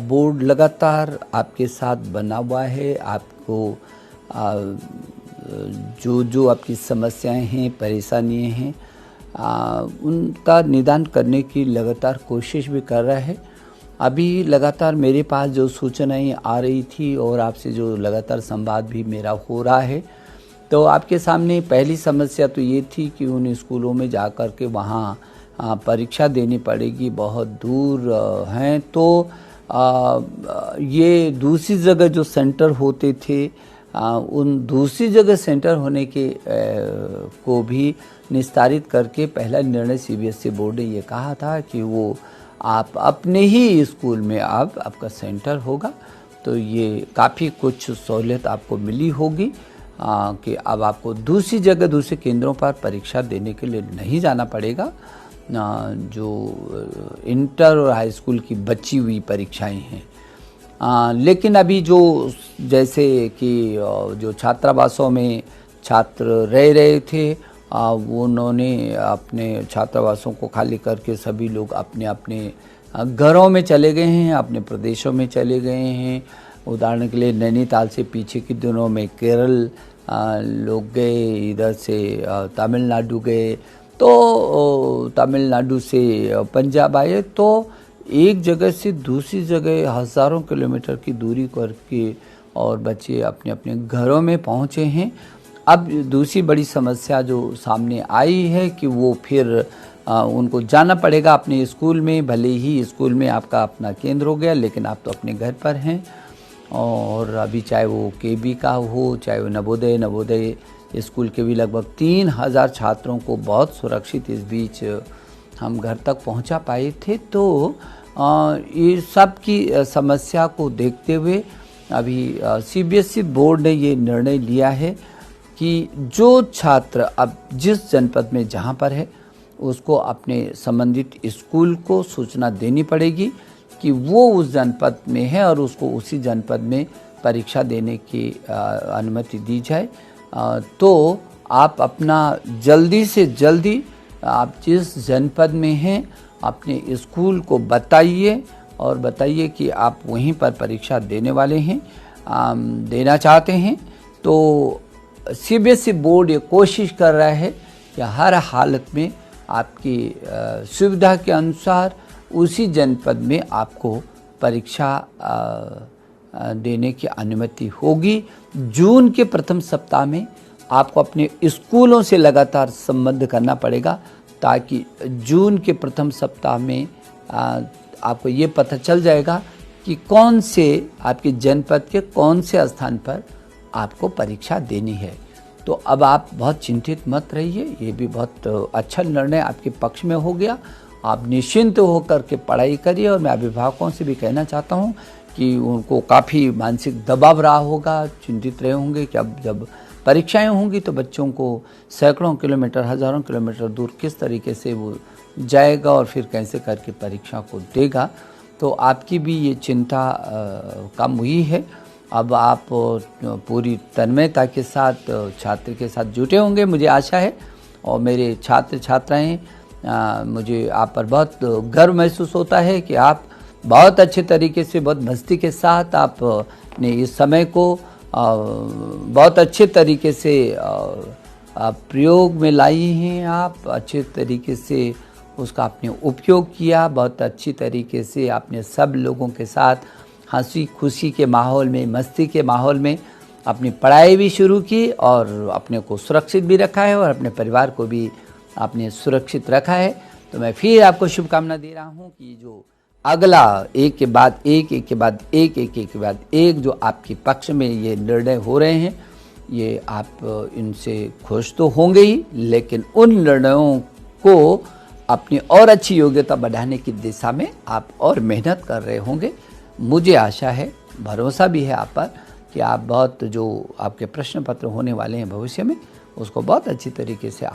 Board लगातार आपके साथ बना हुआ है, आपको जो जो आपकी समस्याएं हैं, परेशानियां हैं, उनका निदान करने की लगातार कोशिश भी कर रहा है। अभी लगातार मेरे पास जो सूचनाएं आ रही थी और आपसे जो लगातार संवाद भी मेरा हो रहा है, तो आपके सामने पहली समस्या तो ये थी कि उन स्कूलों में जाकर के वहाँ परीक्षा देनी पड़ेगी, बहुत दूर हैं, तो ये दूसरी जगह जो सेंटर होते थे, उन दूसरी जगह सेंटर होने के को भी निस्तारित करके पहला निर्णय सीबीएसई बोर्ड ने ये कहा था कि वो आप अपने ही स्कूल में आपका सेंटर होगा। तो ये काफ़ी कुछ सहूलियत आपको मिली होगी कि अब आपको दूसरी जगह, दूसरे केंद्रों पर परीक्षा देने के लिए नहीं जाना पड़ेगा। जो इंटर और हाई स्कूल की बची हुई परीक्षाएं हैं, लेकिन अभी जो जैसे कि जो छात्रावासों में छात्र रह रहे थे, वो उन्होंने अपने छात्रावासों को खाली करके सभी लोग अपने अपने घरों में चले गए हैं, अपने प्रदेशों में चले गए हैं। उदाहरण के लिए नैनीताल से पीछे के दिनों में केरल लोग गए, इधर से तमिलनाडु गए, तो तमिलनाडु से पंजाब आए। तो एक जगह से दूसरी जगह हज़ारों किलोमीटर की दूरी करके और बच्चे अपने अपने घरों में पहुँचे हैं। अब दूसरी बड़ी समस्या जो सामने आई है कि वो फिर उनको जाना पड़ेगा अपने स्कूल में। भले ही स्कूल में आपका अपना केंद्र हो गया, लेकिन आप तो अपने घर पर हैं। और अभी चाहे वो केबी का हो, चाहे वो नवोदय स्कूल के भी लगभग 3000 छात्रों को बहुत सुरक्षित इस बीच हम घर तक पहुंचा पाए थे। तो ये सब की समस्या को देखते हुए अभी सीबीएसई बोर्ड ने ये निर्णय लिया है कि जो छात्र अब जिस जनपद में जहां पर है, उसको अपने संबंधित स्कूल को सूचना देनी पड़ेगी कि वो उस जनपद में है और उसको उसी जनपद में परीक्षा देने की अनुमति दी जाए। तो आप अपना जल्दी से जल्दी आप जिस जनपद में हैं अपने स्कूल को बताइए और बताइए कि आप वहीं पर परीक्षा देने वाले हैं, देना चाहते हैं। तो सीबीएसई बोर्ड ये कोशिश कर रहा है कि हर हालत में आपकी सुविधा के अनुसार उसी जनपद में आपको परीक्षा देने की अनुमति होगी। जून के प्रथम सप्ताह में आपको अपने स्कूलों से लगातार संबंध करना पड़ेगा, ताकि जून के प्रथम सप्ताह में आपको ये पता चल जाएगा कि कौन से आपके जनपद के कौन से स्थान पर आपको परीक्षा देनी है। तो अब आप बहुत चिंतित मत रहिए, ये भी बहुत अच्छा निर्णय आपके पक्ष में हो गया। आप निश्चिंत होकर के पढ़ाई करिए। और मैं अभिभावकों से भी कहना चाहता हूँ कि उनको काफ़ी मानसिक दबाव रहा होगा, चिंतित रहे होंगे कि अब जब परीक्षाएं होंगी तो बच्चों को सैकड़ों किलोमीटर, हज़ारों किलोमीटर दूर किस तरीके से वो जाएगा और फिर कैसे करके परीक्षा को देगा। तो आपकी भी ये चिंता कम हुई है। अब आप पूरी तन्मयता के साथ छात्र के साथ जुटे होंगे, मुझे आशा है। और मेरे छात्र छात्राएं, मुझे आप पर बहुत गर्व महसूस होता है कि आप बहुत अच्छे तरीके से, बहुत मस्ती के साथ आपने इस समय को बहुत अच्छे तरीके से प्रयोग में लाई हैं। आप अच्छे तरीके से उसका आपने उपयोग किया, बहुत अच्छी तरीके से आपने सब लोगों के साथ हंसी खुशी के माहौल में, मस्ती के माहौल में अपनी पढ़ाई भी शुरू की और अपने को सुरक्षित भी रखा है और अपने परिवार को भी आपने सुरक्षित रखा है। तो मैं फिर आपको शुभकामना दे रहा हूँ कि जो अगला एक के बाद एक, एक के बाद एक, एक के बाद एक जो आपके पक्ष में ये निर्णय हो रहे हैं, ये आप इनसे खुश तो होंगे ही, लेकिन उन निर्णयों को अपनी और अच्छी योग्यता बढ़ाने की दिशा में आप और मेहनत कर रहे होंगे। मुझे आशा है, भरोसा भी है आप पर कि आप बहुत जो आपके प्रश्न पत्र होने वाले हैं भविष्य में, उसको बहुत अच्छी तरीके से आप